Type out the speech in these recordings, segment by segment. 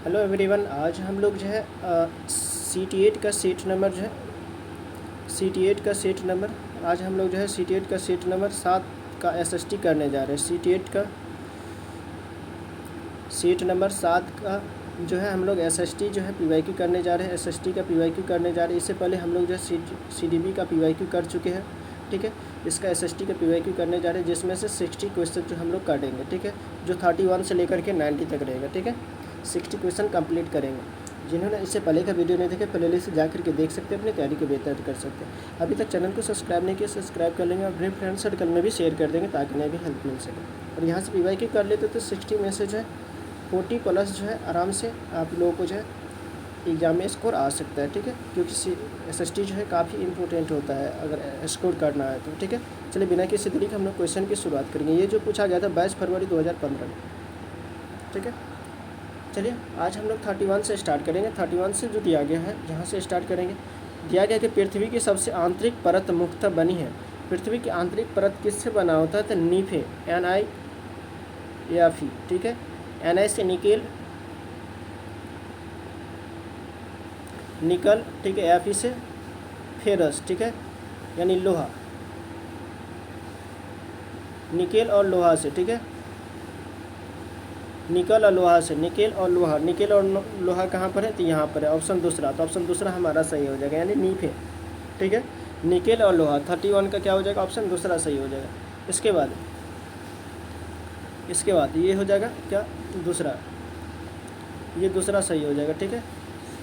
Hello everyone, आज हम लोग जो है CT8 का सीट नंबर जो है CT8 का सीट नंबर आज हम लोग जो है CT8 का सीट नंबर 7 का SST करने जा रहे हैं। CT8 का सीट नंबर 7 का जो है हम लोग SST जो है PYQ करने जा रहे हैं। SST का PYQ करने जा रहे हैं। इससे पहले हम लोग जो है CDB का PYQ कर चुके हैं, ठीक है। इसका SST का PYQ करने जा रहे हैं, जिसमें से 60 क्वेश्चन जो हम लोग काटेंगे, ठीक है, जो 31 से लेकर के 90 तक रहेगा, ठीक है। 60 क्वेश्चन कंप्लीट करेंगे। जिन्होंने इससे पहले का वीडियो नहीं देखे, प्ले लिस्ट जा करके देख सकते हैं, अपनी तैयारी को बेहतर कर सकते हैं। अभी तक चैनल को सब्सक्राइब नहीं किया, सब्सक्राइब कर लेंगे और अपने फ्रेंड सर्कल में भी शेयर कर देंगे ताकि उन्हें भी हेल्प मिल सके। और यहाँ से PYQ कर लेते तो 60 में से जो है 40 प्लस जो है आराम से आप लोगों को जो है एग्ज़ाम में स्कोर आ सकता है, ठीक है, क्योंकि SST जो है काफ़ी इंपॉर्टेंट होता है अगर स्कोर करना है तो, ठीक है। चलिए बिना किसी देरी के हम लोग क्वेश्चन की शुरुआत करेंगे। ये जो पूछा गया था 22 फरवरी 2015 में, ठीक है। चलिए आज हम लोग 31 से स्टार्ट करेंगे। 31 से जो दिया गया है, जहाँ से स्टार्ट करेंगे, दिया गया कि पृथ्वी की सबसे आंतरिक परत मुख्यतः बनी है। पृथ्वी की आंतरिक परत किससे बना होता है? तो नीफे, NiFe, ठीक है। Ni से निकल, ठीक है। Fe से फेरस, ठीक है, यानी लोहा, निकेल और लोहा से, ठीक है। निकल और लोहा से, निकेल और लोहा, निकेल और लोहा कहाँ पर है? तो यहाँ पर है, ऑप्शन दूसरा। तो ऑप्शन दूसरा हमारा सही हो जाएगा, यानी नीफे, ठीक है। निकेल और लोहा 31 का क्या हो जाएगा? ऑप्शन दूसरा सही हो जाएगा। इसके बाद ये हो जाएगा क्या? दूसरा, ये दूसरा सही हो जाएगा, ठीक है।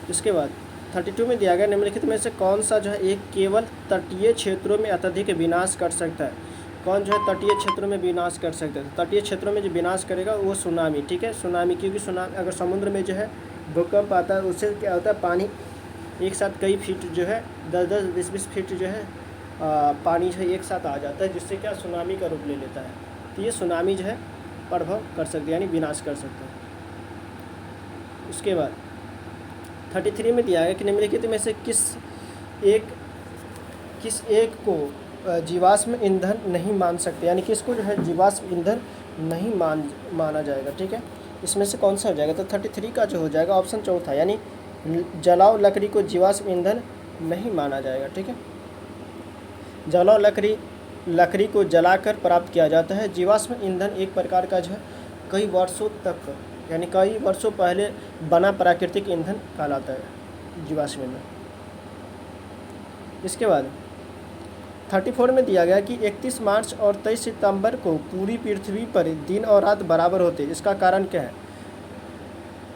इसके बाद 32 में दिया गया निम्नलिखित में से कौन सा जो है एक केवल तटीय क्षेत्रों में अत्यधिक विनाश कर सकता है? कौन जो है तटीय क्षेत्रों में विनाश कर सकता है? तटीय क्षेत्रों में जो विनाश करेगा वो सुनामी, ठीक है। सुनामी, क्योंकि सुनामी अगर समुद्र में जो है भूकंप आता है, उससे क्या होता है, पानी एक साथ कई फीट जो है 10-10, 20-20 फीट जो है पानी जो है एक साथ आ जाता है, जिससे क्या सुनामी का रूप ले लेता है। तो ये सुनामी जो है प्रभाव कर सकते हैं, यानी विनाश कर सकते हैं। उसके बाद 33 में दिया गया कि निम्नलिखित में से किस एक को जीवाश्म ईंधन नहीं मान सकते, यानी किसको जो है जीवाश्म ईंधन नहीं माना जाएगा, ठीक है। इसमें से कौन सा हो जाएगा? तो 33 का जो हो जाएगा ऑप्शन चौथा, यानी जलाओ लकड़ी को जीवाश्म ईंधन नहीं माना जाएगा, ठीक है। जलाओ लकड़ी को जलाकर प्राप्त किया जाता है। जीवाश्म ईंधन एक प्रकार का जो है कई वर्षों तक, यानी कई वर्षों पहले बना प्राकृतिक ईंधन कहलाता है जीवाश्म ईंधन। इसके बाद 34 में दिया गया कि 31 मार्च और 23 सितंबर को पूरी पृथ्वी पर दिन और रात बराबर होते हैं। इसका कारण क्या है?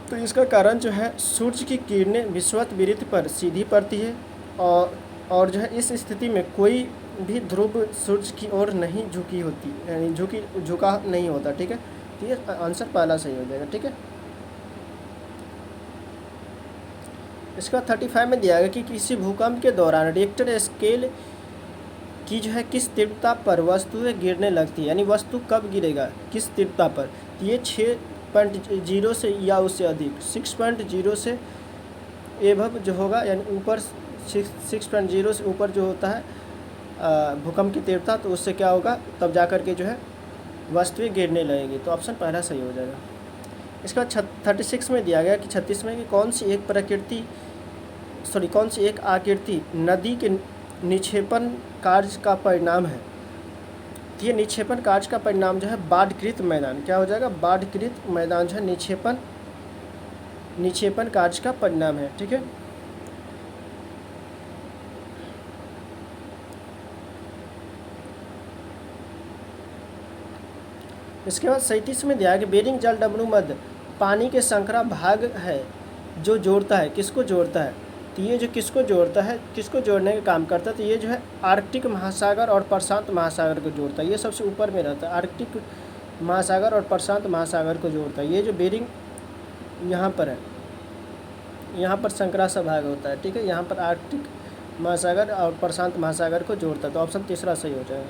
तो इसका कारण जो है सूर्य की किरणें विषुवत वृत्त पर सीधी पड़ती है और जो है इस स्थिति में कोई भी ध्रुव सूर्य की ओर नहीं झुकी होती, यानी झुका नहीं होता, ठीक है। तो ये आंसर पहला सही हो जाएगा, ठीक है। इसका 35 में दिया गया कि किसी भूकंप के दौरान रिक्टर स्केल की जो है किस तीव्रता पर वस्तुएं गिरने लगती है, यानी वस्तु कब गिरेगा, किस तीव्रता पर? तो ये 6.0 से या उससे अधिक, 6.0 से एभव जो होगा, यानी ऊपर 6.0 से ऊपर जो होता है भूकंप की तीव्रता, तो उससे क्या होगा, तब जा कर के जो है वस्तुएं गिरने लगेंगी। तो ऑप्शन पहला सही हो जाएगा। इसका 36 में दिया गया कि 36 में कि कौन सी एक आकृति नदी के निक्षेपण कार्य का परिणाम है? तो ये निक्षेपण कार्य का परिणाम जो है बाढ़कृत मैदान, क्या हो जाएगा? बाढ़कृत मैदान जो है निक्षेपण कार्य का परिणाम है, ठीक है। इसके बाद 37 में दिया है कि बेरिंग जल डमरू मध्य पानी के संकरा भाग है जो जोड़ता है, किसको जोड़ता है? तो ये जो किसको जोड़ता है, किसको जोड़ने का काम करता है? तो ये जो है आर्कटिक महासागर और प्रशांत महासागर को जोड़ता है। ये सबसे ऊपर में रहता है, आर्कटिक महासागर और प्रशांत महासागर को जोड़ता है। ये जो बेरिंग यहाँ पर है, यहाँ पर संकरा सा भाग होता है, ठीक है। यहाँ पर आर्कटिक महासागर और प्रशांत महासागर को जोड़ता है। तो ऑप्शन तीसरा सही हो जाएगा।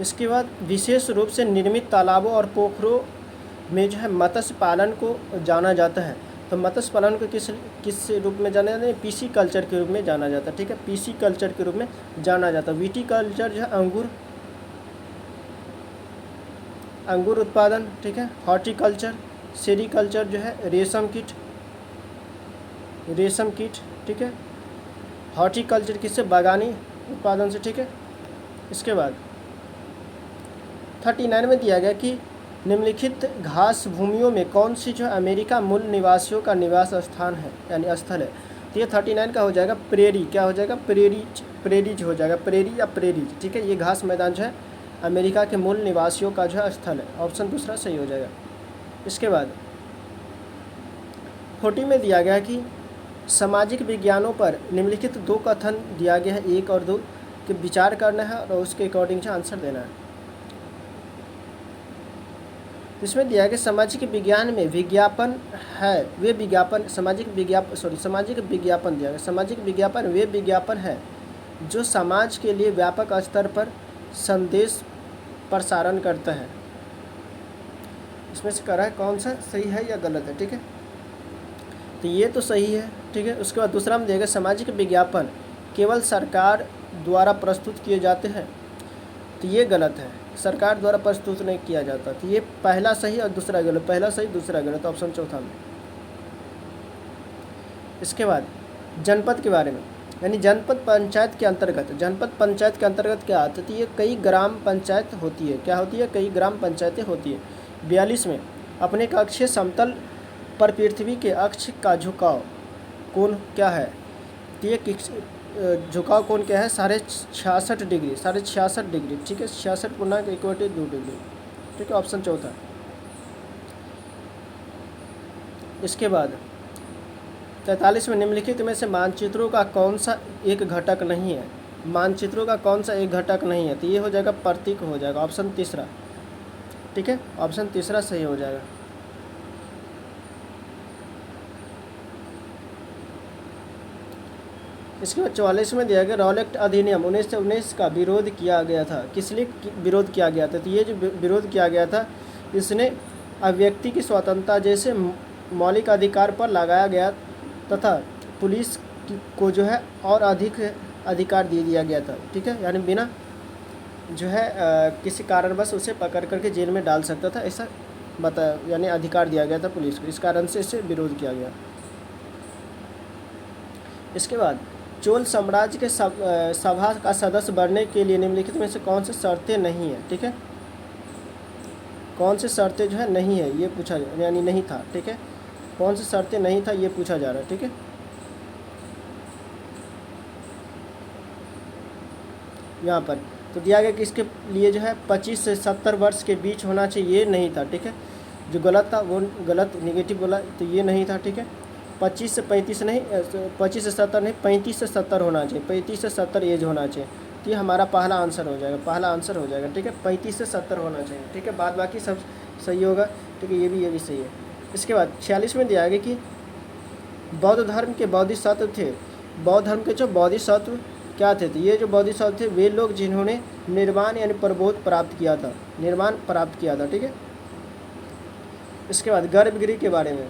इसके बाद विशेष रूप से निर्मित तालाबों और पोखरों में जो है मत्स्य पालन को जाना जाता है। तो मत्स्य पालन को किस रूप में जाना जाता है? पीसी कल्चर के रूप में जाना जाता है, ठीक है। पीसी कल्चर के रूप में जाना जाता है। विटी कल्चर जो है अंगूर उत्पादन, ठीक है। हॉर्टिकल्चर सेरिकल्चर जो है रेशम कीट, ठीक है। हॉर्टिकल्चर किससे, बागानी उत्पादन से, ठीक है। इसके बाद 39 में दिया गया कि निम्नलिखित घास भूमियों में कौन सी जो अमेरिका मूल निवासियों का निवास स्थान है यानी स्थल है। तो ये 39 का हो जाएगा प्रेरी, क्या हो जाएगा, प्रेरीज हो जाएगा, प्रेरी या प्रेरीज, ठीक है। ये घास मैदान जो है अमेरिका के मूल निवासियों का जो है स्थल है, ऑप्शन दूसरा सही हो जाएगा। इसके बाद 40 में दिया गया कि सामाजिक विज्ञानों पर निम्नलिखित 2 कथन दिया गया है, 1 और 2 कि विचार करना है और उसके अकॉर्डिंग से आंसर देना है। इसमें दिया गया सामाजिक विज्ञान में विज्ञापन है वे विज्ञापन सामाजिक विज्ञापन दिया गया, सामाजिक विज्ञापन वे विज्ञापन है जो समाज के लिए व्यापक स्तर पर संदेश प्रसारण करता है। इसमें से कह रहा है कौन सा सही है या गलत है, ठीक है। तो ये तो सही है, ठीक है। उसके बाद दूसरा में दिया गया सामाजिक विज्ञापन केवल सरकार द्वारा प्रस्तुत किए जाते हैं, तो ये गलत है, सरकार द्वारा प्रस्तुत नहीं किया जाता। तो ये पहला सही और दूसरा गलत, पहला सही दूसरा गलत, ऑप्शन चौथा में। इसके बाद जनपद के बारे में, यानी जनपद पंचायत के अंतर्गत क्या आता है, तो ये कई ग्राम पंचायत होती है, क्या होती है, कई ग्राम पंचायतें होती है। 42 में अपने अक्षीय समतल पर पृथ्वी के अक्ष का झुकाव कोण क्या है, तो ये झुकाव कोण क्या है, 66.5 डिग्री, 66.5 डिग्री, ठीक है, 66.2 डिग्री, ठीक है, ऑप्शन चौथा। इसके बाद 43 में निम्नलिखित में से मानचित्रों का कौन सा एक घटक नहीं है, मानचित्रों का कौन सा एक घटक नहीं है, तो ये हो जाएगा प्रतीक हो जाएगा, ऑप्शन तीसरा, ठीक है, ऑप्शन तीसरा सही हो जाएगा। इसके बाद 44 में दिया गया रॉलेट अधिनियम 1919 का विरोध किया गया था, किस लिए विरोध किया गया था, तो ये जो विरोध किया गया था इसने अभिव्यक्ति की स्वतंत्रता जैसे मौलिक अधिकार पर लगाया गया तथा पुलिस को जो है और अधिक अधिकार दे दिया गया था, ठीक है, यानी बिना जो है किसी कारणवश उसे पकड़ करके जेल में डाल सकता था, ऐसा बताया, यानी अधिकार दिया गया था पुलिस को, इस कारण से इसे विरोध किया गया। इसके बाद चोल साम्राज्य के सभा का सदस्य बनने के लिए निम्नलिखित में से कौन सी शर्तें नहीं है, ठीक है, कौन सी शर्तें जो है नहीं है ये पूछा, यानी नहीं था, ठीक है, कौन सी शर्तें नहीं था ये पूछा जा रहा है, ठीक है। यहाँ पर तो दिया गया कि इसके लिए जो है 25 से 70 वर्ष के बीच होना चाहिए, ये नहीं था, ठीक है, जो गलत था वो गलत नेगेटिव बोला, तो ये नहीं था, ठीक है। 25 से 35 नहीं, 25 से 70 नहीं, 35 से 70 होना चाहिए, 35 से 70 एज होना चाहिए, तो ये हमारा पहला आंसर हो जाएगा, ठीक है, 35 से 70 होना चाहिए, ठीक है, बाद बाकी सब सही होगा, ठीक है, ये भी सही है। इसके बाद 46 में दिया गया कि बौद्ध धर्म के बोधिसत्व थे, बौद्ध धर्म के जो बोधिसत्व क्या थे, तो ये जो बोधिसत्व थे वे लोग जिन्होंने निर्वाण यानी प्रबोध प्राप्त किया था, ठीक है। इसके बाद गर्भगृह के बारे में,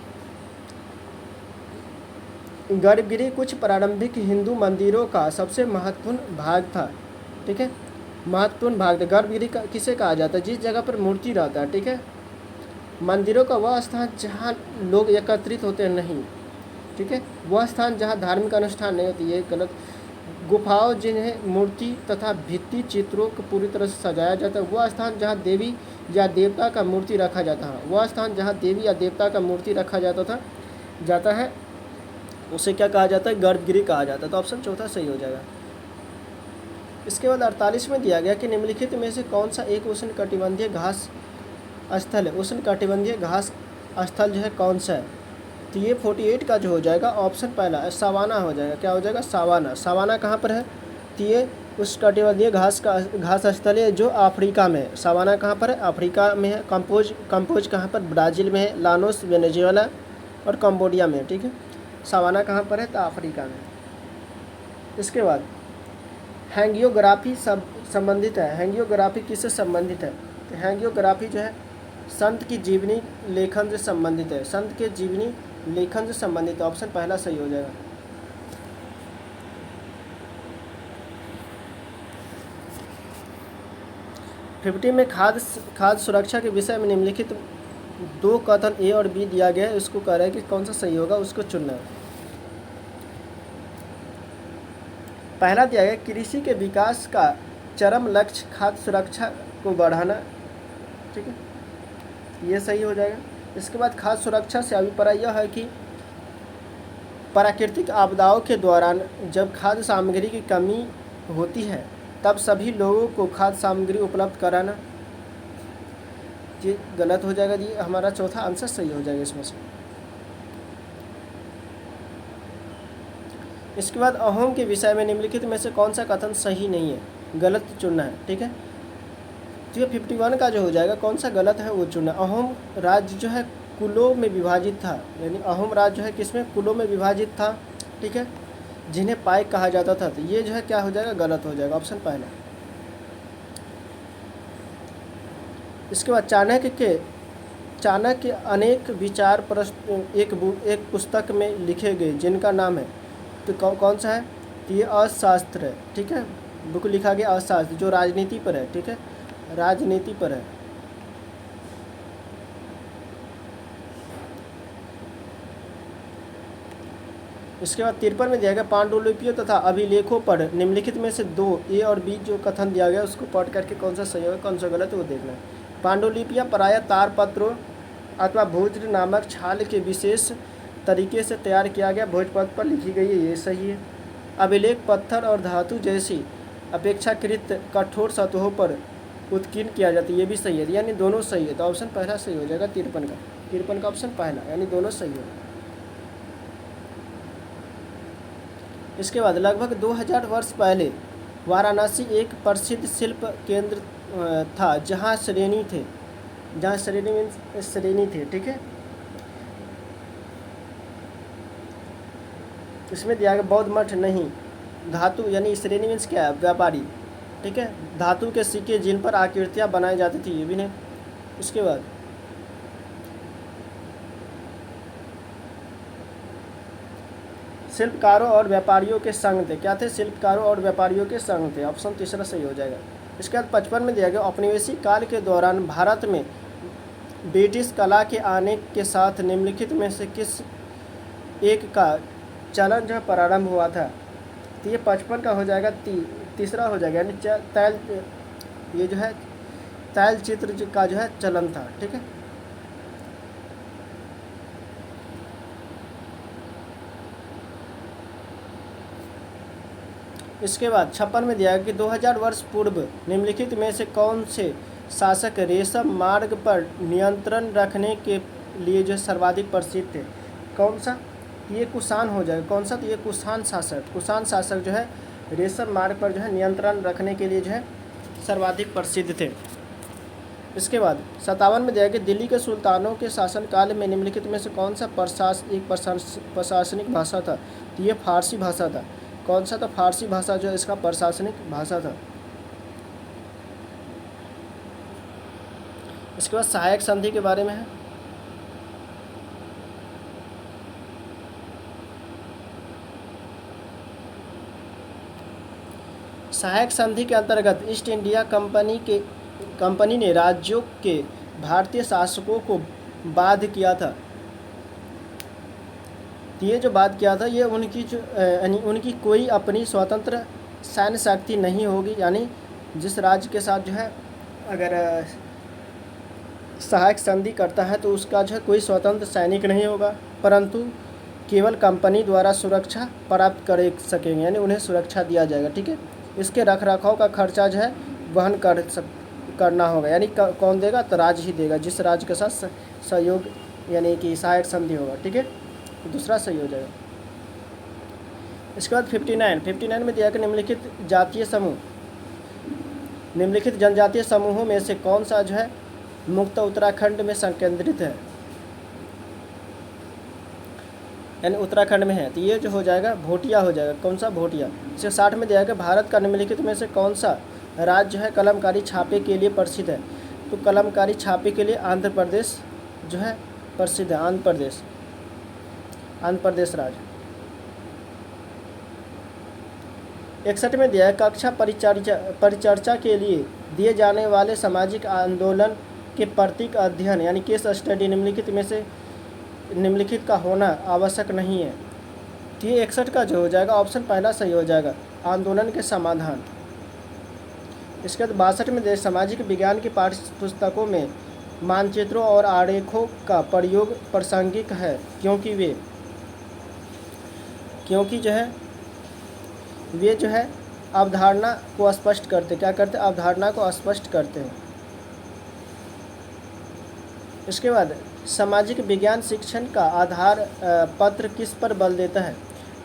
गर्भगृह कुछ प्रारंभिक हिंदू मंदिरों का सबसे महत्वपूर्ण भाग था, ठीक है, महत्वपूर्ण भाग था। गर्भगृह किसे कहा जाता है, जिस जगह पर मूर्ति रहता है, ठीक है, मंदिरों का वह स्थान जहाँ लोग एकत्रित होते नहीं, ठीक है, वह स्थान जहाँ धार्मिक अनुष्ठान नहीं होती, ये गलत। गुफाओं जिन्हें मूर्ति तथा भित्ति चित्रों को पूरी तरह से सजाया जाता है, वह स्थान जहाँ देवी या देवता का मूर्ति रखा जाता है, वह स्थान जहाँ देवी या देवता का मूर्ति रखा जाता है उसे क्या कहा जाता है, गर्भगृह कहा जाता है, तो ऑप्शन चौथा सही हो जाएगा। इसके बाद 48 में दिया गया कि निम्नलिखित में से कौन सा एक उष्णकटिबंधीय घास स्थल है, उष्णकटिबंधीय घास स्थल जो है कौन सा है, तो ये 48 का जो हो जाएगा ऑप्शन पहला सवाना हो जाएगा, क्या हो जाएगा, सवाना कहाँ पर है, तो ये उष्णकटिबंधीय घास स्थल है जो अफ्रीका में है, सवाना कहाँ पर है, अफ्रीका में है। कंपोज कहाँ पर, ब्राज़ील में है, लानोस वेनेजुएला और कंबोडिया में है, ठीक है, सवाना कहाँ पर है, तो अफ्रीका में। इसके बाद हैंगियोग्राफी संबंधित है, हैंगियोग्राफी किससे संबंधित है, तो हैंगियोग्राफी जो है संत की जीवनी लेखन से संबंधित है, संत के जीवनी लेखन से संबंधित है, ऑप्शन पहला सही हो जाएगा। फिफ्टी में खाद्य सुरक्षा के विषय में निम्नलिखित दो कथन ए और बी दिया गया है, इसको कह रहा है कि कौन सा सही होगा, उसको चुनना है। पहला दिया गया कृषि के विकास का चरम लक्ष्य खाद्य सुरक्षा को बढ़ाना, ठीक है, ये सही हो जाएगा। इसके बाद खाद्य सुरक्षा से अभिप्राय यह है कि प्राकृतिक आपदाओं के दौरान जब खाद्य सामग्री की कमी होती है तब सभी लोगों को खाद्य सामग्री उपलब्ध कराना, ये गलत हो जाएगा। ये हमारा चौथा आंसर सही हो जाएगा इसमें से। इसके बाद अहोम के विषय में निम्नलिखित में से कौन सा कथन सही नहीं है, गलत चुनना है, ठीक है। तो ये 51 का जो हो जाएगा, कौन सा गलत है वो चुनना। अहोम राज्य जो है कुलों में विभाजित था, यानी अहोम राज्य जो है किसमें, कुलों में विभाजित था, ठीक है, जिन्हें पाइक कहा जाता था। तो ये जो है क्या हो जाएगा, गलत हो जाएगा, ऑप्शन पहला। इसके बाद चाणक्य अनेक विचार एक पुस्तक में लिखे गए जिनका नाम है, तो कौन सा है, तो ये अर्थशास्त्र है, ठीक है, बुक लिखा गया अर्थशास्त्र जो राजनीति पर है, ठीक है, राजनीति पर है। इसके बाद 53 में दिया गया पांडुलिपियों तथा अभिलेखों पर निम्नलिखित में से दो ए और बी जो कथन दिया गया उसको पढ़ करके कौन सा सही होगा कौन सा गलत है वो देखना है। पांडुलिपियाँ प्रायः तारपत्रों अथवा भोज्र नामक छाल के विशेष तरीके से तैयार किया गया भोजपत्र पर लिखी गई है, ये सही है। अभिलेख पत्थर और धातु जैसी अपेक्षाकृत कठोर सतहों पर उत्कीर्ण किया जाता है, ये भी सही है, यानी दोनों सही है। तो ऑप्शन पहला सही हो जाएगा 53 का ऑप्शन पहला, यानी दोनों सही है। इसके बाद लगभग 2000 वर्ष पहले वाराणसी एक प्रसिद्ध शिल्प केंद्र था जहाँ श्रेणी थे, ठीक है। इसमें दिया गया बौद्ध मठ नहीं, धातु यानी श्रेणी मीन्स क्या है, व्यापारी, ठीक है, धातु के सिक्के जिन पर आकृतियाँ बनाई जाती थी, ये भी नहीं। इसके बाद शिल्पकारों और व्यापारियों के संघ थे, क्या थे, शिल्पकारों और व्यापारियों के संघ थे, ऑप्शन तीसरा सही हो जाएगा। इसके बाद 55 में दिया गया औपनिवेशिक काल के दौरान भारत में ब्रिटिश कला के आने के साथ निम्नलिखित में से किस एक का चलन जो है प्रारंभ हुआ था। तो ये 55 का हो जाएगा, तीसरा हो जाएगा, यानी तैल, ये जो है तैल चित्र का जो है चलन था, ठीक है। इसके बाद 56 में दिया कि 2000 वर्ष पूर्व निम्नलिखित में से कौन से शासक रेशम मार्ग पर नियंत्रण रखने के लिए जो सर्वाधिक प्रसिद्ध थे, कौन सा, ये कुषाण हो जाएगा, कौन सा, तो ये कुषाण शासक जो है रेशम मार्ग पर जो है नियंत्रण रखने के लिए जो है सर्वाधिक प्रसिद्ध थे। इसके बाद 57 में दिया कि दिल्ली के सुल्तानों के शासनकाल में निम्नलिखित में से कौन सा प्रशासनिक भाषा था, तो ये फारसी भाषा था, कौन सा, तो फारसी भाषा जो इसका प्रशासनिक भाषा था। इसके बाद सहायक संधि के बारे में है। सहायक संधि के अंतर्गत ईस्ट इंडिया कंपनी ने राज्यों के भारतीय शासकों को बाध्य किया था। ये जो बात किया था ये उनकी कोई अपनी स्वतंत्र सैन्य शक्ति नहीं होगी, यानी जिस राज्य के साथ जो है अगर सहायक संधि करता है तो उसका जो है कोई स्वतंत्र सैनिक नहीं होगा, परंतु केवल कंपनी द्वारा सुरक्षा प्राप्त कर सकेंगे, यानी उन्हें सुरक्षा दिया जाएगा, ठीक है। इसके रखरखाव का खर्चा जो है वहन करना होगा, यानी कौन देगा, तो राज्य ही देगा, जिस राज्य के साथ सहयोग यानी कि सहायक संधि होगा, ठीक है। तो दूसरा सही हो जाएगा। इसके बाद 59 में दिया कि निम्नलिखित जनजातीय समूहों में से कौन सा जो है मुक्त उत्तराखंड में संकेंद्रित है, यानी उत्तराखंड में है, तो ये जो हो जाएगा भोटिया हो जाएगा, कौन सा, भोटिया। इसके 60 में दिया कि भारत का निम्नलिखित में से कौन सा राज्य है कलमकारी छापे के लिए प्रसिद्ध है, तो कलमकारी छापे के लिए आंध्र प्रदेश जो है प्रसिद्ध है, आंध्र प्रदेश राज्य। 61 में दिया है कक्षा परिचर्चा के लिए दिए जाने वाले सामाजिक आंदोलन के प्रतीक अध्ययन यानी केस स्टडी निम्नलिखित में से निम्नलिखित का होना आवश्यक नहीं है। तो ये 61 का जो हो जाएगा ऑप्शन पहला सही हो जाएगा, आंदोलन के समाधान। इसके बाद 62 में सामाजिक विज्ञान की पाठ्य पुस्तकों में मानचित्रों और आरेखों का प्रयोग प्रासंगिक है क्योंकि वे जो है अवधारणा को स्पष्ट करते, क्या करते हैं, अवधारणा को स्पष्ट करते हैं। इसके बाद सामाजिक विज्ञान शिक्षण का आधार पत्र किस पर बल देता है।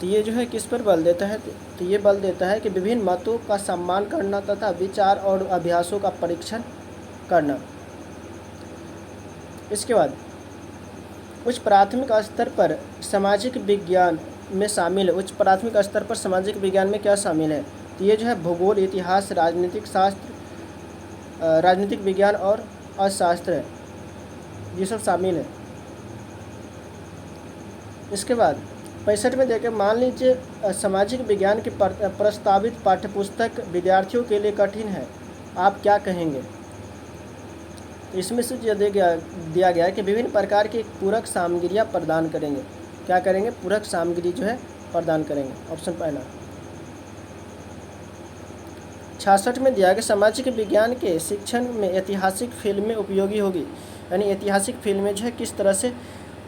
तो ये जो है किस पर बल देता है, तो ये बल देता है कि विभिन्न मतों का सम्मान करना तथा विचार और अभ्यासों का परीक्षण करना। इसके बाद उच्च प्राथमिक स्तर पर सामाजिक विज्ञान में शामिल है। उच्च प्राथमिक स्तर पर सामाजिक विज्ञान में क्या शामिल है, तो ये जो है भूगोल, इतिहास, राजनीतिक शास्त्र, राजनीतिक विज्ञान और अर्थशास्त्र है, ये सब शामिल है। इसके बाद 65 में देखिए, मान लीजिए सामाजिक विज्ञान की प्रस्तावित पाठ्यपुस्तक विद्यार्थियों के लिए कठिन है, आप क्या कहेंगे। इसमें से जो दिया गया है कि विभिन्न प्रकार की पूरक सामग्रियाँ प्रदान करेंगे, क्या करेंगे, पूरक सामग्री जो है प्रदान करेंगे, ऑप्शन पहला। 66 में दिया गया सामाजिक विज्ञान के शिक्षण में ऐतिहासिक फिल्में उपयोगी होगी, यानी ऐतिहासिक फिल्में जो है किस तरह से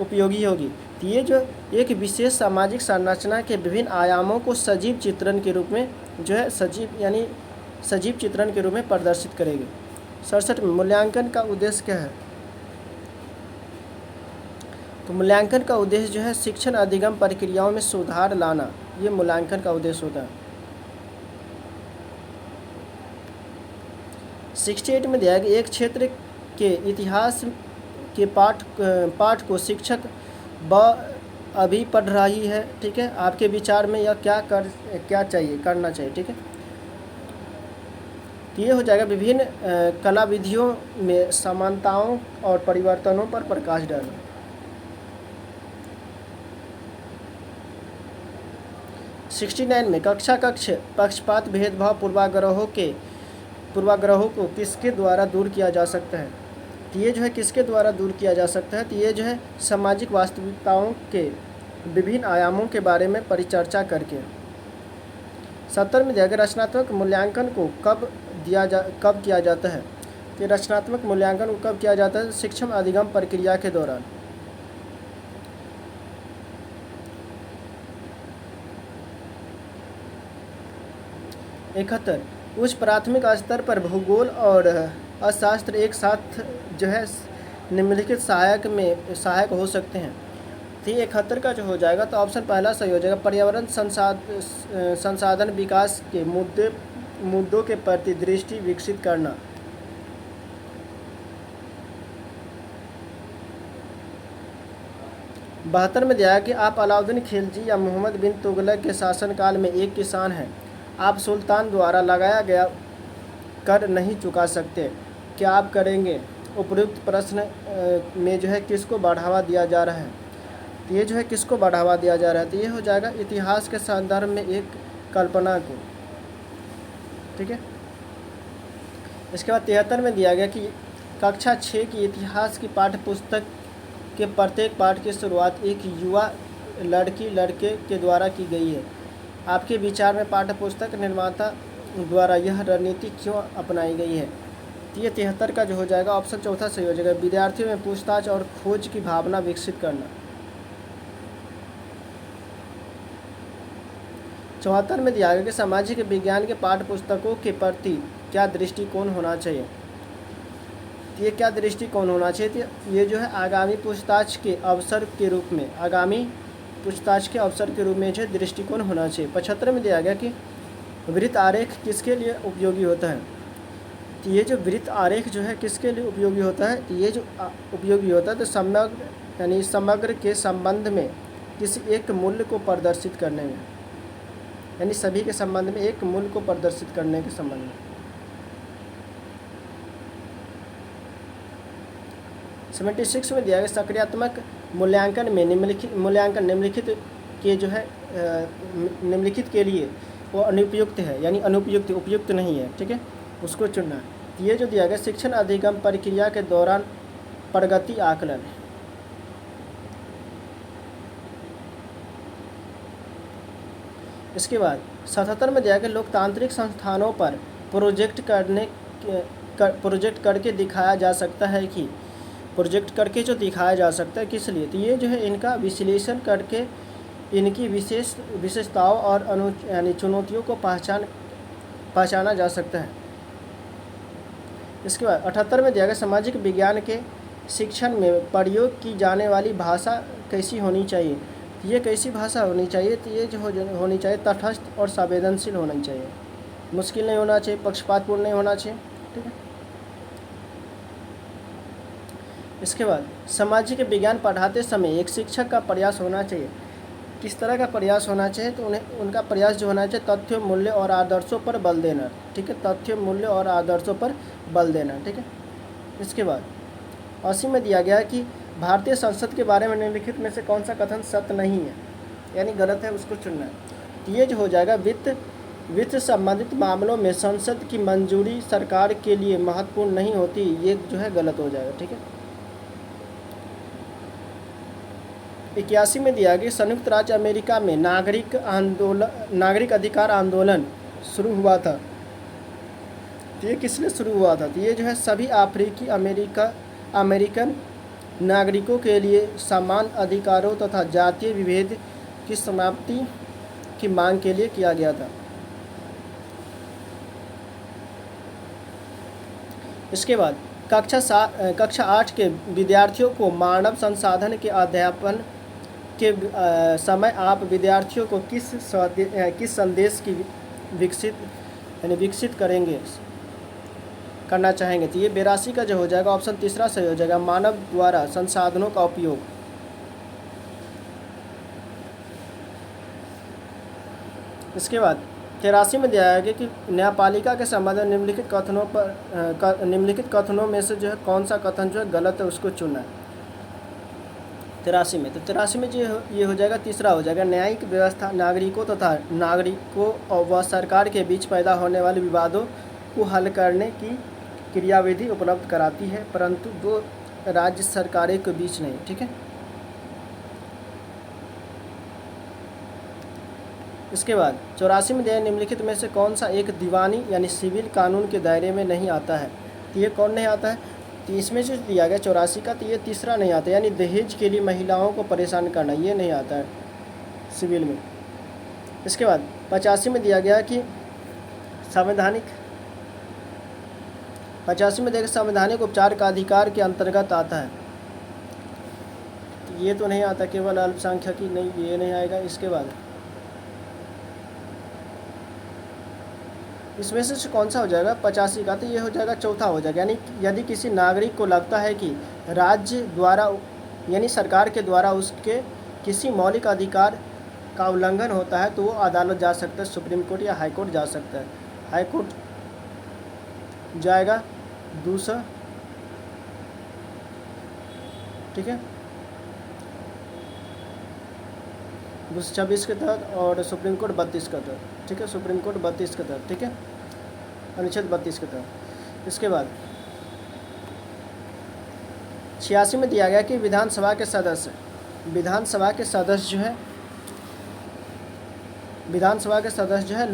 उपयोगी होगी। तो ये जो एक विशेष सामाजिक संरचना के विभिन्न आयामों को सजीव चित्रण के रूप में जो है सजीव चित्रण के रूप में प्रदर्शित करेगी। 67 में मूल्यांकन का उद्देश्य क्या है, तो मूल्यांकन का उद्देश्य जो है शिक्षण अधिगम प्रक्रियाओं में सुधार लाना, ये मूल्यांकन का उद्देश्य होता है। 68 में दिया गया एक क्षेत्र के इतिहास के पाठ को शिक्षक अभी पढ़ रही है, ठीक है, आपके विचार में यह क्या करना चाहिए, ठीक है। तो ये हो जाएगा विभिन्न कला विधियों में समानताओं और परिवर्तनों पर प्रकाश डालना। में कक्षा कक्ष पक्षपात भेदभाव पूर्वाग्रहों को किसके द्वारा दूर किया जा सकता है। तो ये जो है किसके द्वारा दूर किया जा सकता है, तो ये जो है सामाजिक वास्तविकताओं के विभिन्न आयामों के बारे में परिचर्चा करके। 70 में दिया गया रचनात्मक मूल्यांकन को कब किया जाता है। तो रचनात्मक मूल्यांकन को कब किया जाता है, शिक्षण अधिगम प्रक्रिया के दौरान। उच्च प्राथमिक स्तर पर भूगोल और अर्थशास्त्र एक साथ जो है निम्नलिखित सहायक हो सकते हैं। तो 71 का जो हो जाएगा, तो ऑप्शन पहला सही हो जाएगा, पर्यावरण संसाधन विकास के मुद्दों के प्रति दृष्टि विकसित करना। बहत्तर में दिया है कि आप अलाउद्दीन खिलजी या मोहम्मद बिन तुगलक के शासनकाल में एक किसान हैं, आप सुल्तान द्वारा लगाया गया कर नहीं चुका सकते, क्या आप करेंगे। उपयुक्त प्रश्न में जो है किसको बढ़ावा दिया जा रहा है, तो ये जो है किसको बढ़ावा दिया जा रहा है, तो ये हो जाएगा इतिहास के संदर्भ में एक कल्पना को, ठीक है। इसके बाद 73 में दिया गया कि कक्षा 6 की इतिहास की पाठ्यपुस्तक के प्रत्येक पाठ की शुरुआत एक युवा लड़के के द्वारा की गई है, आपके विचार में पाठ्यपुस्तक निर्माता द्वारा यह रणनीति क्यों अपनाई गई है। तो ये 73 का जो हो जाएगा, ऑप्शन चौथा सही हो जाएगा, विद्यार्थियों में पूछताछ और खोज की भावना विकसित करना। 74 में दिया गया कि सामाजिक विज्ञान के पाठ्यपुस्तकों के प्रति क्या दृष्टिकोण होना चाहिए। तो ये क्या दृष्टिकोण होना चाहिए, तो ये जो है आगामी पूछताछ के अवसर के रूप में जो दृष्टिकोण होना चाहिए। 75 में दिया गया कि वृत्त आरेख किसके लिए उपयोगी होता है। तो ये जो वृत्त आरेख जो है किसके लिए उपयोगी होता है, तो ये जो उपयोगी होता है तो समग्र के संबंध में किसी एक मूल्य को प्रदर्शित करने में, यानी सभी के संबंध में एक मूल्य को प्रदर्शित करने के संबंध में। 76 में दिया गया सक्रियात्मक मूल्यांकन में निम्नलिखित के जो है निम्नलिखित के लिए वो अनुपयुक्त है, यानी उपयुक्त नहीं है, ठीक है, उसको चुनना है। तो ये जो दिया गया शिक्षण अधिगम प्रक्रिया के दौरान प्रगति आकलन। इसके बाद 77 में दिया गया लोकतांत्रिक संस्थानों पर प्रोजेक्ट करके दिखाया जा सकता है कि प्रोजेक्ट करके जो दिखाया जा सकता है किस लिए, तो ये जो है इनका विश्लेषण करके इनकी विशेषताओं और यानी चुनौतियों को पहचाना जा सकता है। इसके बाद 78 में दिया गया सामाजिक विज्ञान के शिक्षण में प्रयोग की जाने वाली भाषा कैसी होनी चाहिए, ये कैसी भाषा होनी चाहिए, तो ये जो होनी चाहिए तटस्थ और संवेदनशील होनी चाहिए, मुश्किल नहीं होना चाहिए, पक्षपातपूर्ण नहीं होना चाहिए, ठीक है। इसके बाद सामाजिक विज्ञान पढ़ाते समय एक शिक्षक का प्रयास होना चाहिए, किस तरह का प्रयास होना चाहिए, तो उनका प्रयास जो होना चाहिए तथ्यों, मूल्य और आदर्शों पर बल देना, ठीक है, तथ्यों, मूल्य और आदर्शों पर बल देना, ठीक है। इसके बाद 80 में दिया गया कि भारतीय संसद के बारे में निम्नलिखित में से कौन सा कथन सत्य नहीं है, यानी गलत है, उसको चुनना है। तो ये जो हो जाएगा वित्त संबंधित मामलों में संसद की मंजूरी सरकार के लिए महत्वपूर्ण नहीं होती, ये जो है गलत हो जाएगा, ठीक है। 81 में दिया गया संयुक्त राज्य अमेरिका में नागरिक अधिकार आंदोलन शुरू हुआ था, तो ये किस लिए शुरू हुआ था, तो ये जो है सभी अफ्रीकी अमेरिकन नागरिकों के लिए समान अधिकारों तथा जातीय विभेद की समाप्ति की मांग के लिए किया गया था। इसके बाद कक्षा 8 के विद्यार्थियों को मानव संसाधन के अध्यापन के समय आप विद्यार्थियों को किस संदेश की विकसित करना चाहेंगे, तो ये 82 का जो हो जाएगा ऑप्शन तीसरा सही हो जाएगा, मानव द्वारा संसाधनों का उपयोग। इसके बाद 83 में दिया गया कि न्यायपालिका के संबंध में निम्नलिखित कथनों में से जो है कौन सा कथन जो है गलत है, उसको चुनना है 83 में। तो 83 में जो ये हो जाएगा तीसरा हो जाएगा, न्यायिक व्यवस्था नागरिकों व सरकार के बीच पैदा होने वाले विवादों को हल करने की क्रियाविधि उपलब्ध कराती है, परंतु दो राज्य सरकारों के बीच नहीं, ठीक है। इसके बाद 84 में दिया निम्नलिखित में से कौन सा एक दीवानी यानी सिविल कानून के दायरे में नहीं आता है, तो ये कौन नहीं आता है, तो इसमें जो दिया गया 84 का, तो ये तीसरा नहीं आता, यानी दहेज के लिए महिलाओं को परेशान करना, ये नहीं आता है सिविल में। इसके बाद 85 में दिया गया कि संवैधानिक उपचार का अधिकार के अंतर्गत आता है, तो ये तो नहीं आता, केवल अल्पसंख्यक ही नहीं, ये नहीं आएगा। इसके बाद इसमें से कौन सा हो जाएगा 85 का, तो ये हो जाएगा चौथा हो जाएगा, यानी यदि किसी नागरिक को लगता है कि राज्य द्वारा यानी सरकार के द्वारा उसके किसी मौलिक अधिकार का उल्लंघन होता है तो वो अदालत जा सकता है, सुप्रीम कोर्ट या हाई कोर्ट जा सकता है। हाई कोर्ट जाएगा दूसरा, ठीक है, 226 के तहत, और सुप्रीम कोर्ट 32 के तहत, ठीक है, सुप्रीम कोर्ट 32 के तहत, ठीक है, अनुच्छेद 32 के तहत। इसके बाद 86 में दिया गया कि विधानसभा के सदस्य जो है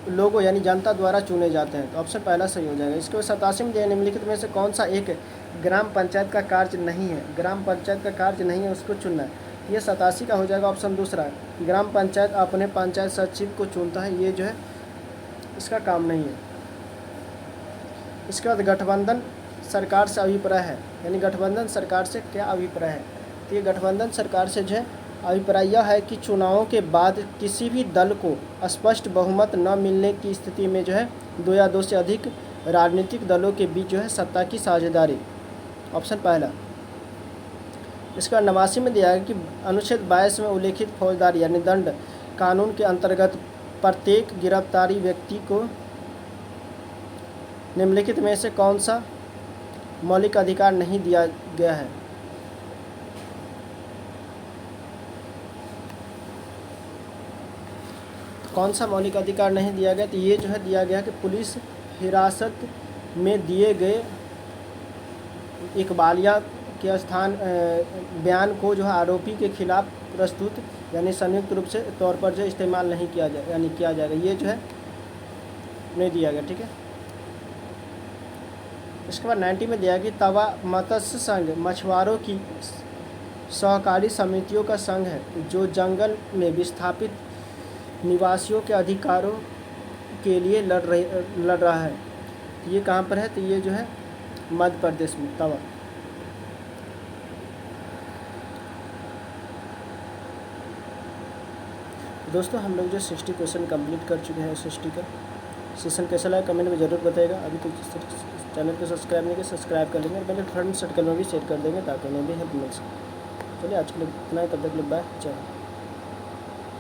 लोगों यानी जनता द्वारा चुने जाते हैं, तो ऑप्शन पहला सही हो जाएगा। इसके बाद 87 में दिया निम्नलिखित में से कौन सा एक ग्राम पंचायत का कार्य नहीं है, ग्राम पंचायत का कार्य नहीं है, उसको चुनना है। ये 87 का हो जाएगा ऑप्शन दूसरा, ग्राम पंचायत अपने पंचायत सचिव को चुनता है, ये जो है इसका काम नहीं है। इसके बाद गठबंधन सरकार से अभिप्राय है, यानी गठबंधन सरकार से क्या अभिप्राय है, तो ये गठबंधन सरकार से जो है अभिप्राय यह है कि चुनावों के बाद किसी भी दल को स्पष्ट बहुमत न मिलने की स्थिति में जो है 2 या 2 से अधिक राजनीतिक दलों के बीच जो है सत्ता की साझेदारी, ऑप्शन पहला। इसका 89 में दिया है कि अनुच्छेद 22 में उल्लेखित फौजदारी यानी दंड कानून के अंतर्गत प्रत्येक गिरफ्तारी व्यक्ति को निम्नलिखित में से कौन सा मौलिक अधिकार नहीं दिया गया है, कौन सा मौलिक अधिकार नहीं दिया गया, तो ये जो है दिया गया कि पुलिस हिरासत में दिए गए इकबालिया के स्थान बयान को जो है आरोपी के खिलाफ प्रस्तुत यानी संयुक्त रूप से तौर पर जो इस्तेमाल नहीं किया जाए यानी किया जाएगा, ये जो है नहीं दिया गया। ठीक है, इसके बाद 90 में दिया कि तवा मत्स्य संघ मछुआरों की सहकारी समितियों का संघ है जो जंगल में विस्थापित निवासियों के अधिकारों के लिए लड़ रहा है। ये कहाँ पर है? तो ये जो है मध्य प्रदेश में तवा। दोस्तों हम लोग जो 60 क्वेश्चन कंप्लीट कर चुके हैं SST का। सेशन कैसा लगा कमेंट में ज़रूर बताइएगा। अभी तो चैनल को सब्सक्राइब नहीं किया, सब्सक्राइब कर लेंगे और मेरे फ्रेंड सर्कल में भी शेयर कर देंगे ताकि उन्हें भी हेल्प मिल सके। चलिए आज के लिए इतना ही, तब तक बाय। जय हिंद।